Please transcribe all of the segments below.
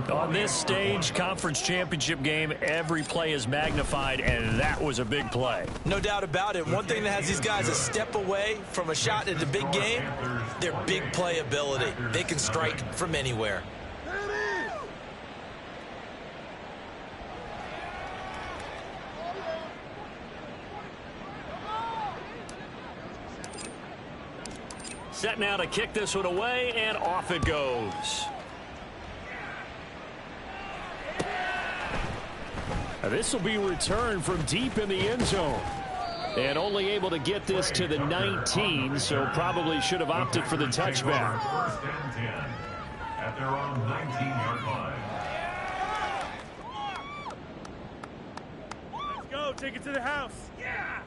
On this stage, conference championship game, every play is magnified, and that was a big play. No doubt about it. One thing that has these guys a step away from a shot in the big game, their big play ability. They can strike from anywhere. Set now to kick this one away, and off it goes. This will be returned from deep in the end zone. And only able to get this to the 19, so probably should have opted for the touchback. First and 10 at their own 19-yard line. Let's go. Take it to the house. Yeah.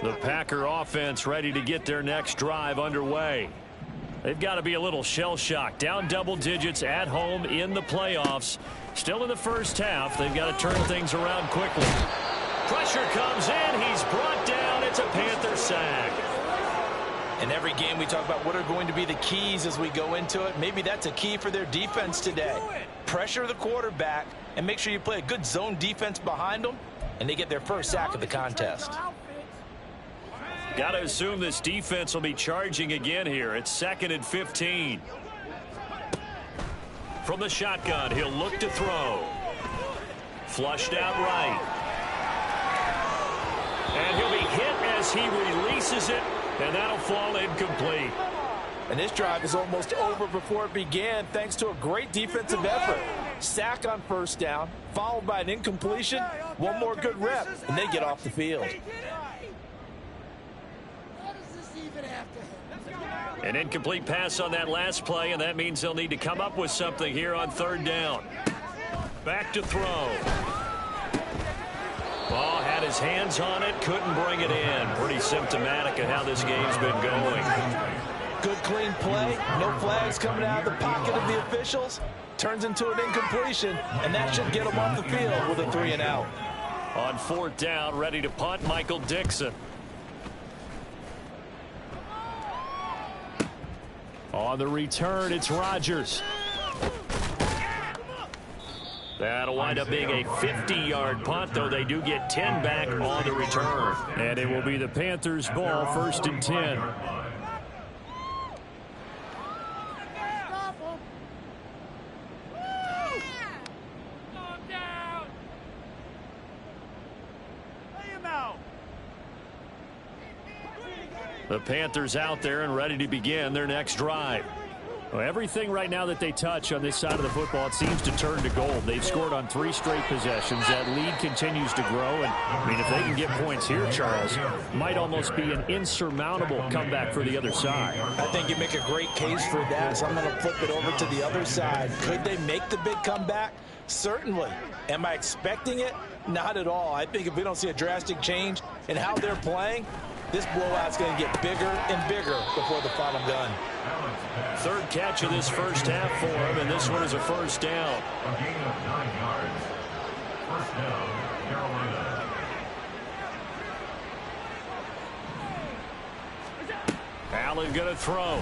The Packer offense ready to get their next drive underway. They've got to be a little shell-shocked. Down double digits at home in the playoffs. Still in the first half. They've got to turn things around quickly. Pressure comes in. He's brought down. It's a Panther sack. In every game we talk about what are going to be the keys as we go into it. Maybe that's a key for their defense today. Pressure the quarterback and make sure you play a good zone defense behind them, and they get their first sack of the contest. Got to assume this defense will be charging again here. It's 2nd and 15. From the shotgun, he'll look to throw. Flushed out right. And he'll be hit as he releases it, and that'll fall incomplete. And this drive is almost over before it began thanks to a great defensive effort. Sack on first down, followed by an incompletion, one more good rep, and they get off the field. An incomplete pass on that last play, and that means they'll need to come up with something here on 3rd down. Back to throw. Ball had his hands on it, couldn't bring it in. Pretty symptomatic of how this game's been going. Good clean play, no flags coming out of the pocket of the officials. Turns into an incompletion, and that should get them off the field with a 3-and-out. On 4th down, ready to punt, Michael Dixon. On the return, it's Rodgers. That'll wind up being a 50-yard punt, though they do get 10 back on the return. And it will be the Panthers' ball, 1st and 10. The Panthers out there and ready to begin their next drive. Well, everything right now that they touch on this side of the football, it seems to turn to gold. They've scored on 3 straight possessions. That lead continues to grow. And, I mean, if they can get points here, Charles, might almost be an insurmountable comeback for the other side. I think you make a great case for that, so I'm going to flip it over to the other side. Could they make the big comeback? Certainly. Am I expecting it? Not at all. I think if we don't see a drastic change in how they're playing, this blowout's going to get bigger and bigger before the final gun. 3rd catch of this first half for him, and this one is a 1st down. A gain of 9 yards. 1st down, Carolina. Allen going to throw.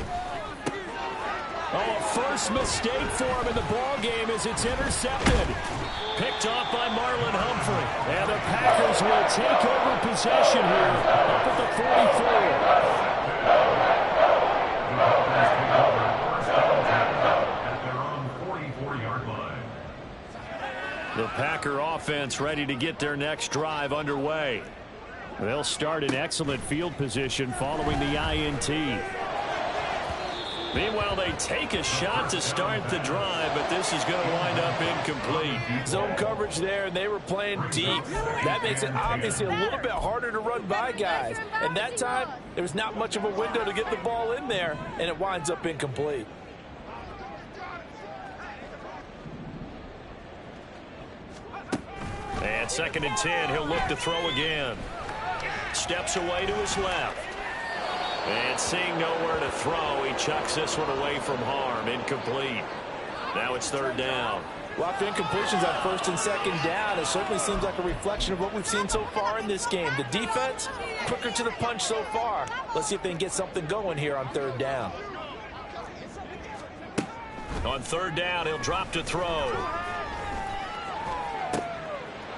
Oh, a first mistake for him in the ball game as it's intercepted. Picked off by Marlon Humphrey. And the Packers will take over possession here up at the 44. At their own 44-yard line. The Packer offense ready to get their next drive underway. They'll start in excellent field position following the INT. Meanwhile, they take a shot to start the drive, but this is going to wind up incomplete. Zone coverage there, and they were playing deep. That makes it obviously a little bit harder to run by guys. And that time, there was not much of a window to get the ball in there, and it winds up incomplete. And 2nd and 10, he'll look to throw again. Steps away to his left. And seeing nowhere to throw, he chucks this one away from harm. Incomplete. Now it's 3rd down. Well, after incompletions on 1st and 2nd down, it certainly seems like a reflection of what we've seen so far in this game. The defense, quicker to the punch so far. Let's see if they can get something going here on 3rd down. On third down, he'll drop to throw.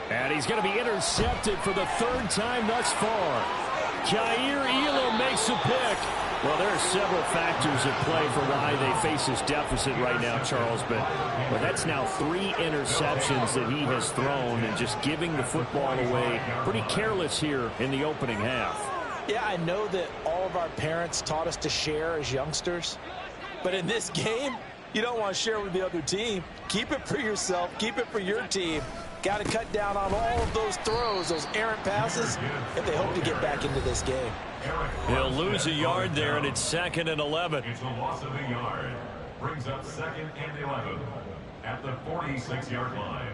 And he's going to be intercepted for the third time thus far. Kaiir Elam makes a pick. Well, there are several factors at play for why they face this deficit right now, Charles. But that's now 3 interceptions that he has thrown and just giving the football away. Pretty careless here in the opening half. Yeah, I know that all of our parents taught us to share as youngsters. But in this game, you don't want to share with the other team. Keep it for yourself. Keep it for your team. Got to cut down on all of those throws, those errant passes, if they hope to get back into this game. He'll lose a yard there, and it's 2nd and 11. It's a loss of a yard. Brings up 2nd and 11 at the 46-yard line.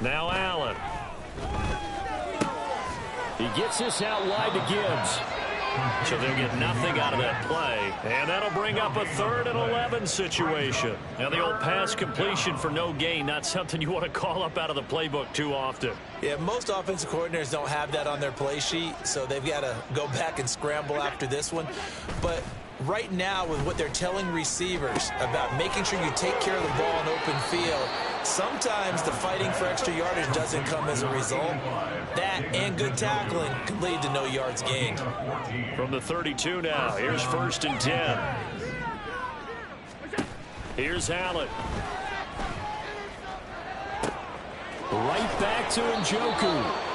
Now Allen. He gets this out wide to Gibbs. So they'll get nothing out of that play. And that'll bring up a 3rd and 11 situation. Now the old pass completion for no gain, not something you want to call up out of the playbook too often. Yeah, most offensive coordinators don't have that on their play sheet, so they've got to go back and scramble after this one. But right now, with what they're telling receivers about making sure you take care of the ball in open field, sometimes the fighting for extra yardage doesn't come as a result. That and good tackling can lead to no yards gained. From the 32 now, here's 1st and 10. Here's Allen. Right back to Njoku.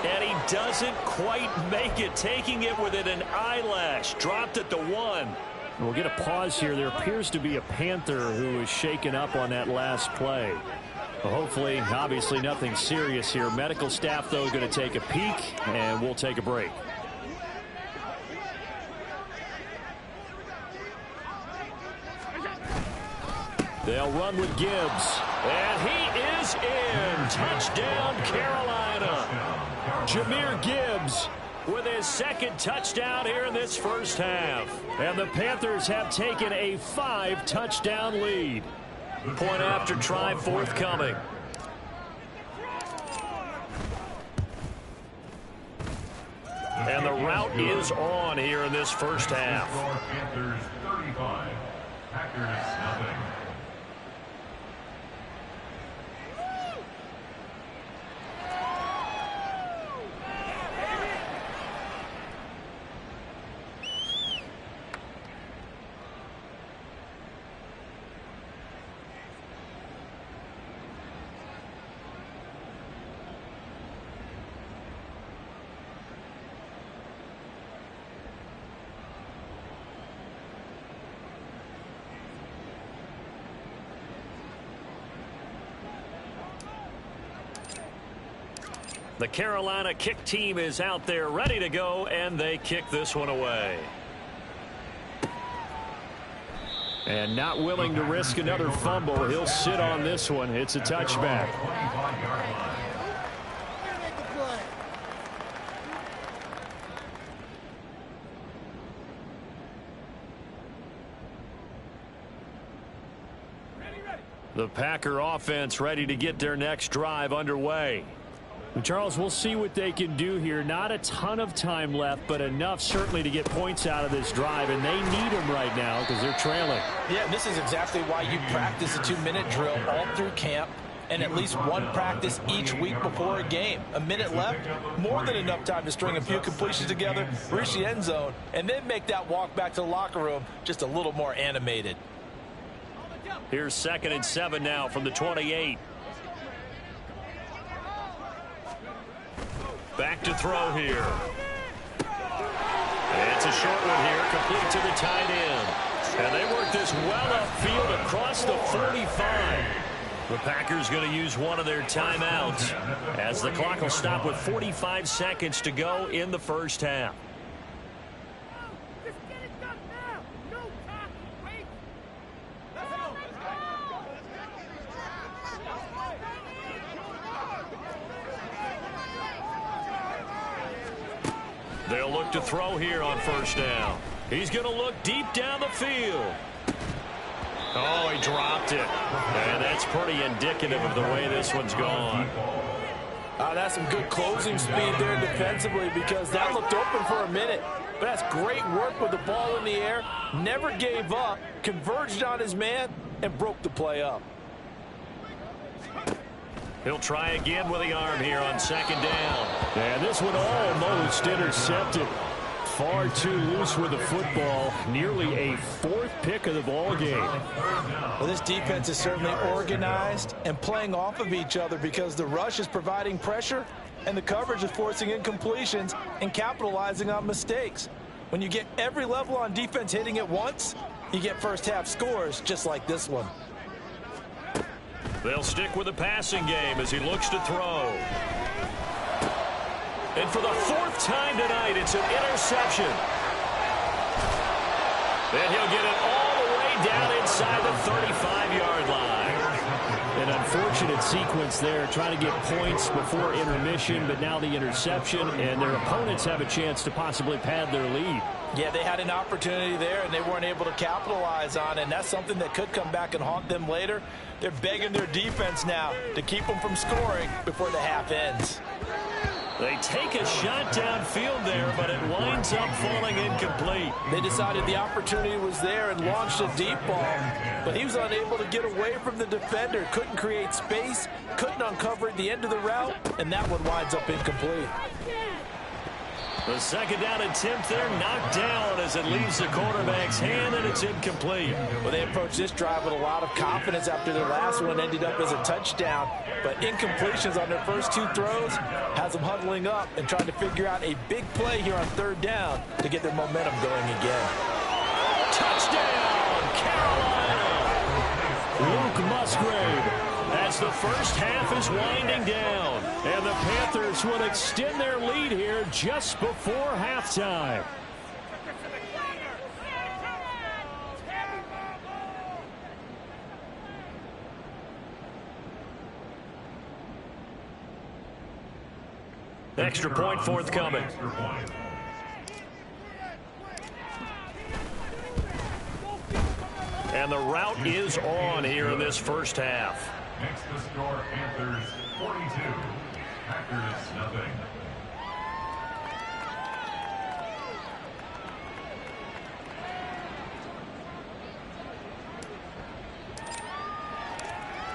And he doesn't quite make it, taking it within an eyelash. Dropped at the 1. We'll get a pause here. There appears to be a Panther who is shaken up on that last play. Well, hopefully, obviously, nothing serious here. Medical staff, though, going to take a peek, and we'll take a break. They'll run with Gibbs. And he is in. Touchdown, Carolina. Jahmyr Gibbs with his 2nd touchdown here in this first half. And the Panthers have taken a 5-touchdown lead. Point after try forthcoming. And the route is on here in this first half. Panthers 35, Packers nothing. The Carolina kick team is out there ready to go, and they kick this one away. And not willing to risk another fumble. He'll sit on this one. It's a touchback. The Packer offense ready to get their next drive underway. Charles, we'll see what they can do here. Not a ton of time left, but enough certainly to get points out of this drive, and they need them right now because they're trailing. Yeah, and this is exactly why you practice a 2-minute drill all through camp and at least one practice each week before a game. A minute left, more than enough time to string a few completions together, reach the end zone, and then make that walk back to the locker room just a little more animated. Here's 2nd and 7 now from the 28. Back to throw here. It's a short one here, complete to the tight end. And they work this well upfield across the 45. The Packers going to use one of their timeouts as the clock will stop with 45 seconds to go in the first half. They'll look to throw here on first down. He's going to look deep down the field. Oh, he dropped it. And that's pretty indicative of the way this one's gone. That's some good closing speed there defensively, because that looked open for a minute. But that's great work with the ball in the air. Never gave up, converged on his man, and broke the play up. He'll try again with the arm here on second down. And this one almost intercepted. Far too loose with the football. Nearly a fourth pick of the ball game. Well, this defense is certainly organized and playing off of each other, because the rush is providing pressure and the coverage is forcing incompletions and capitalizing on mistakes. When you get every level on defense hitting at once, you get first half scores just like this one. They'll stick with the passing game as he looks to throw. And for the fourth time tonight, it's an interception. And he'll get it all the way down inside the 35-yard line. An unfortunate sequence there, trying to get points before intermission, but now the interception, and their opponents have a chance to possibly pad their lead. Yeah, they had an opportunity there, and they weren't able to capitalize on it, and that's something that could come back and haunt them later. They're begging their defense now to keep them from scoring before the half ends. They take a shot downfield there, but it winds up falling incomplete. They decided the opportunity was there and launched a deep ball, but he was unable to get away from the defender, couldn't create space, couldn't uncover at the end of the route, and that one winds up incomplete. The second down attempt there knocked down as it leaves the quarterback's hand, and it's incomplete. Well, they approached this drive with a lot of confidence after their last one ended up as a touchdown. But incompletions on their first two throws has them huddling up and trying to figure out a big play here on third down to get their momentum going again. Touchdown, Carolina! Luke Musgrave, as the first half is winding down. And the Panthers will extend their lead here just before halftime. Extra point forthcoming. And the route is on here in this first half. Next to score, Panthers 42, Packers nothing.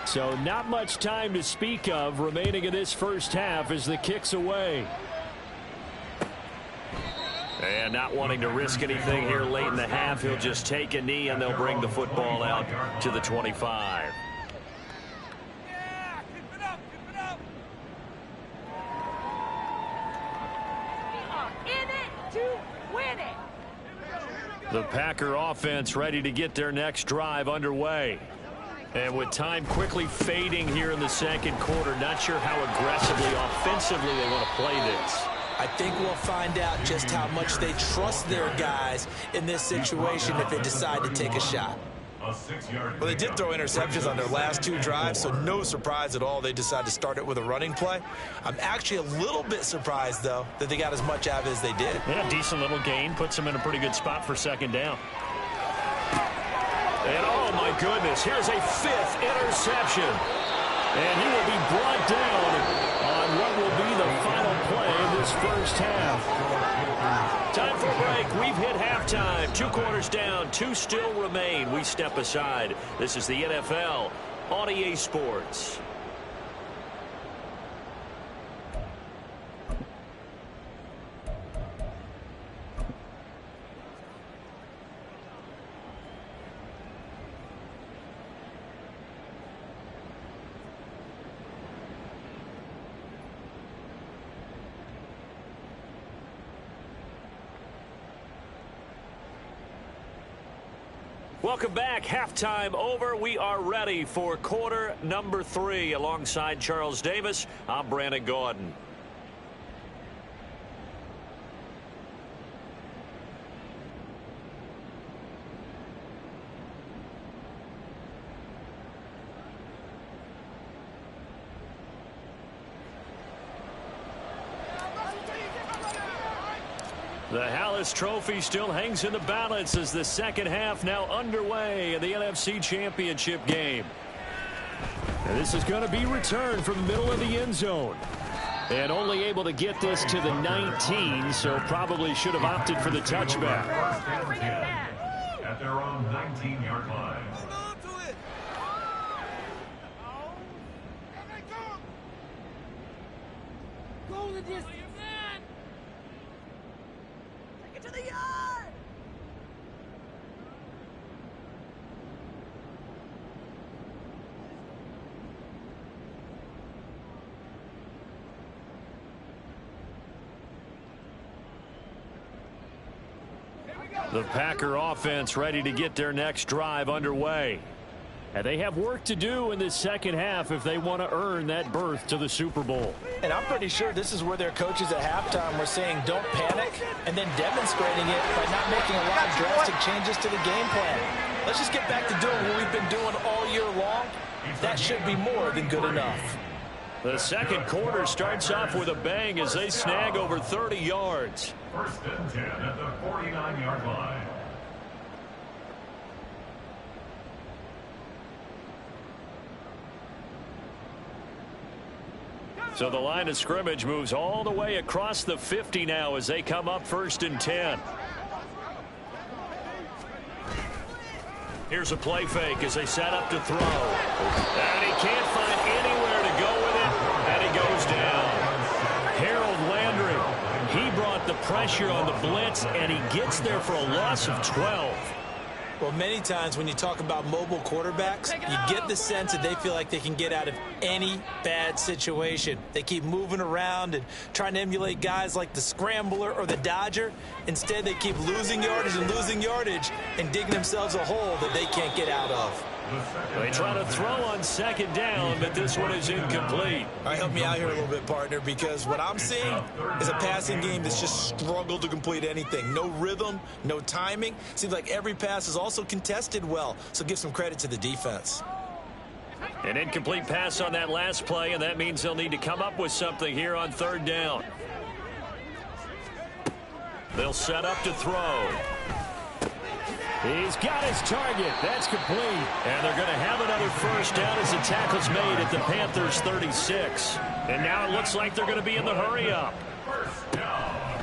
So not much time to speak of remaining in this first half as the kick's away. And not wanting to risk anything here late in the half, he'll just take a knee and they'll bring the football out to the 25. The Packer offense ready to get their next drive underway. And with time quickly fading here in the second quarter, not sure how aggressively, offensively they want to play this. I think we'll find out just how much they trust their guys in this situation if they decide to take a shot. Well, they did throw interceptions on their last two drives, so no surprise at all they decided to start it with a running play. I'm actually a little bit surprised, though, that they got as much out of it as they did. Yeah, decent little gain. Puts them in a pretty good spot for second down. And, oh, my goodness, here's a fifth interception. And he will be brought down on what will be the final play of this first half. Time for a break. We've hit halftime. 2 quarters down. 2 still remain. We step aside. This is the NFL on EA Sports. Welcome back. Halftime over. We are ready for quarter number 3. Alongside Charles Davis, I'm Brandon Gordon. The Hallis Trophy still hangs in the balance as the second half now underway in the NFC Championship game. And this is going to be returned from the middle of the end zone. And only able to get this to the 19, so probably should have opted for the touchback. At their own 19-yard line. Go the distance. Take it to the yard. The Packer offense ready to get their next drive underway. And they have work to do in this second half if they want to earn that berth to the Super Bowl. And I'm pretty sure this is where their coaches at halftime were saying don't panic and then demonstrating it by not making a lot of drastic changes to the game plan. Let's just get back to doing what we've been doing all year long. That should be more than good enough. The second quarter starts off with a bang as they snag over 30 yards. First and 10 at the 49-yard line. So the line of scrimmage moves all the way across the 50 now as they come up first and 10. Here's a play fake as they set up to throw. And he can't find anywhere to go with it, and he goes down. Harold Landry, he brought the pressure on the blitz, and he gets there for a loss of 12. Well, many times when you talk about mobile quarterbacks, you get the sense that they feel like they can get out of any bad situation. They keep moving around and trying to emulate guys like the Scrambler or the Dodger. Instead, they keep losing yardage and digging themselves a hole that they can't get out of. They try to throw on second down, but this one is incomplete. All right, help me out here a little bit, partner, because what I'm seeing is a passing game that's just struggled to complete anything. No rhythm, no timing. Seems like every pass is also contested well, so give some credit to the defense. An incomplete pass on that last play, and that means they'll need to come up with something here on third down. They'll set up to throw. He's got his target. That's complete. And they're going to have another first down as the tackle's made at the Panthers' 36. And now it looks like they're going to be in the hurry-up.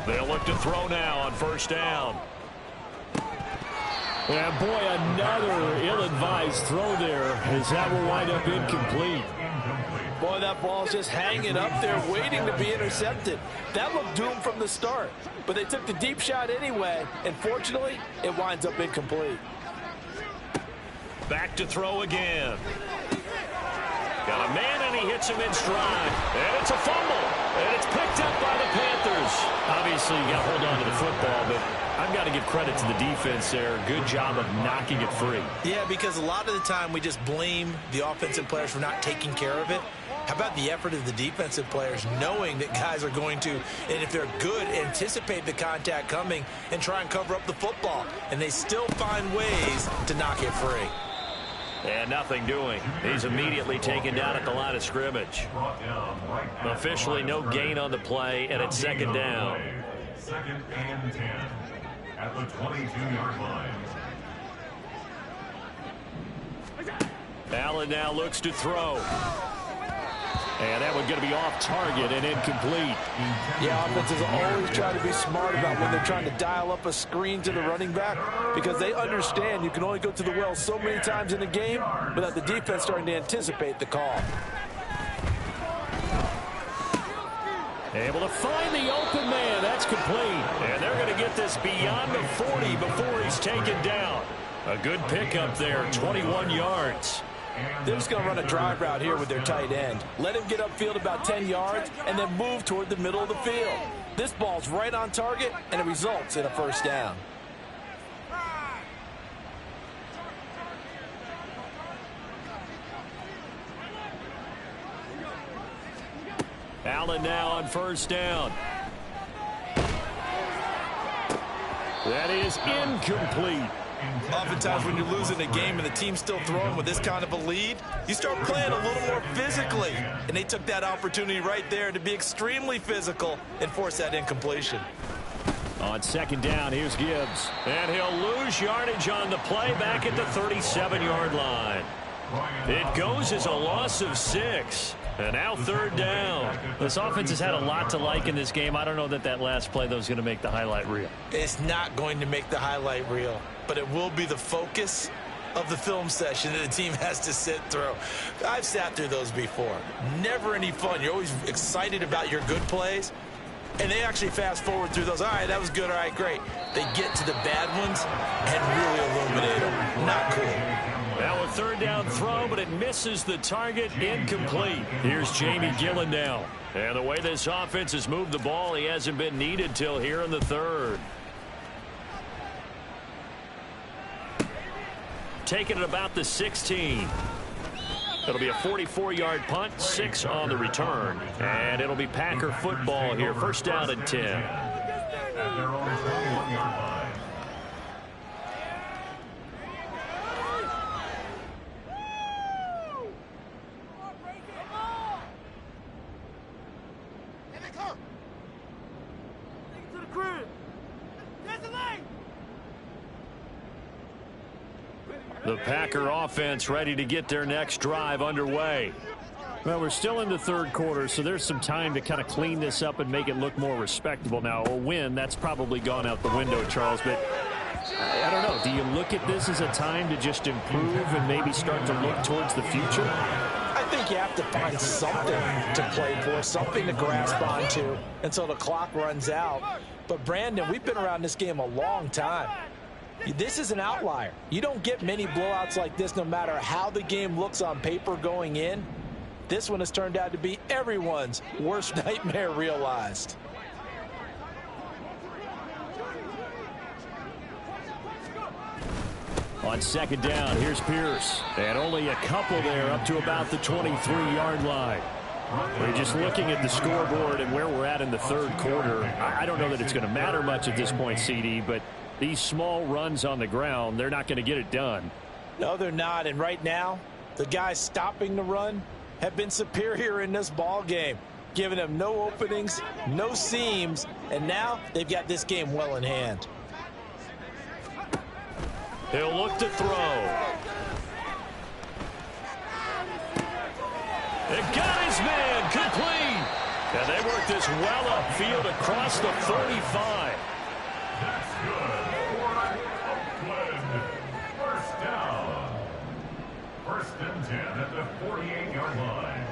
They'll look to throw now on first down. And boy, another ill-advised throw there as that will wind up incomplete. Boy, that ball's just hanging up there waiting to be intercepted. That looked doomed from the start. But they took the deep shot anyway, and fortunately, it winds up incomplete. Back to throw again. Got a man, and he hits him in stride. And it's a fumble. And it's picked up by the Panthers. Obviously, you got to hold on to the football, but I've got to give credit to the defense there. Good job of knocking it free. Yeah, because a lot of the time we just blame the offensive players for not taking care of it. How about the effort of the defensive players knowing that guys are going to, and if they're good, anticipate the contact coming and try and cover up the football. And they still find ways to knock it free. And nothing doing. He's immediately taken down at the line of scrimmage. Officially no gain on the play, and it's second down. Second and 10 at the 22-yard line. Allen now looks to throw. And that one's going to be off target and incomplete. Yeah, offenses always try to be smart about when they're trying to dial up a screen to the running back because they understand you can only go to the well so many times in a game without the defense starting to anticipate the call. Able to find the open man. That's complete. And they're going to get this beyond the 40 before he's taken down. A good pickup there, 21 yards. They're just going to run a drive route here with their tight end. Let him get upfield about 10 yards and then move toward the middle of the field. This ball's right on target, and it results in a first down. Allen now on first down. That is incomplete. Oftentimes when you're losing a game and the team's still throwing with this kind of a lead, you start playing a little more physically. And they took that opportunity right there to be extremely physical and force that incompletion. On second down, here's Gibbs. And he'll lose yardage on the play back at the 37-yard line. It goes as a loss of 6. And now third down. This offense has had a lot to like in this game. I don't know that last play, though, is going to make the highlight reel. It's not going to make the highlight reel, but it will be the focus of the film session that the team has to sit through. I've sat through those before. Never any fun. You're always excited about your good plays, and they actually fast forward through those. All right, that was good. All right, great. They get to the bad ones and really illuminate them. Not cool. Now a third down throw, but it misses the target. Incomplete. Here's Jamie Gillen now. And the way this offense has moved the ball, he hasn't been needed till here in the third. Taking it about the 16. It'll be a 44-yard punt, 6 on the return. And it'll be Packer football here. First down and 10. At their own 21-yard line. The Packer offense ready to get their next drive underway. Well, we're still in the third quarter, so there's some time to kind of clean this up and make it look more respectable. Now, a win, that's probably gone out the window, Charles, but I don't know. Do you look at this as a time to just improve and maybe start to look towards the future? I think you have to find something to play for, something to grasp onto until the clock runs out. But, Brandon, we've been around this game a long time. This is an outlier. You don't get many blowouts like this no matter how the game looks on paper going in. This one has turned out to be everyone's worst nightmare realized. On second down, here's Pierce. And only a couple there up to about the 23-yard line. We're just looking at the scoreboard and where we're at in the third quarter. I don't know that it's going to matter much at this point, CD, but these small runs on the ground, they're not going to get it done. No, they're not. And right now, the guys stopping the run have been superior in this ball game, giving them no openings, no seams, and now they've got this game well in hand. He'll look to throw. It got his man complete. And they work this well upfield across the 35. That's good. First down. First and 10 at the 48-yard line.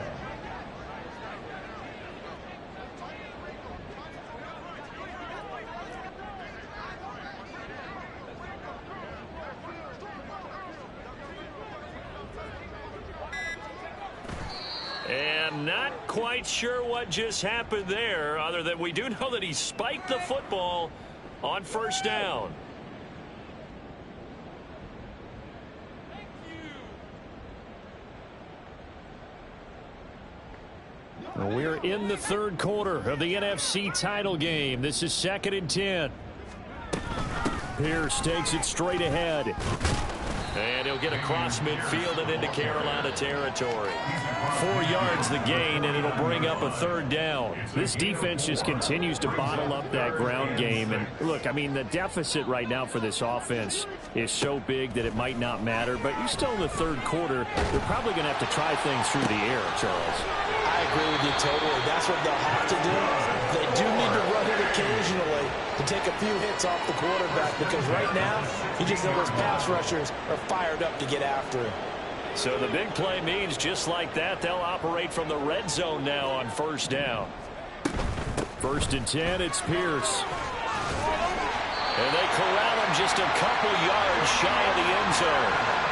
And not quite sure what just happened there, other than we do know that he spiked the football on first down. We're in the third quarter of the NFC title game. This is second and 10. Pierce takes it straight ahead. And he'll get across midfield and into Carolina territory. 4 yards the gain, and it'll bring up a third down. This defense just continues to bottle up that ground game. And look, I mean, the deficit right now for this offense is so big that it might not matter. But you're still in the third quarter. They're probably going to have to try things through the air, Charles. I agree with you totally. That's what they'll have to do. They do need to run it occasionally to take a few hits off the quarterback, because right now, you just know those pass rushers are fired up to get after him. So the big play means just like that, they'll operate from the red zone now on first down. First and 10, it's Pierce. And they corral him just a couple yards shy of the end zone.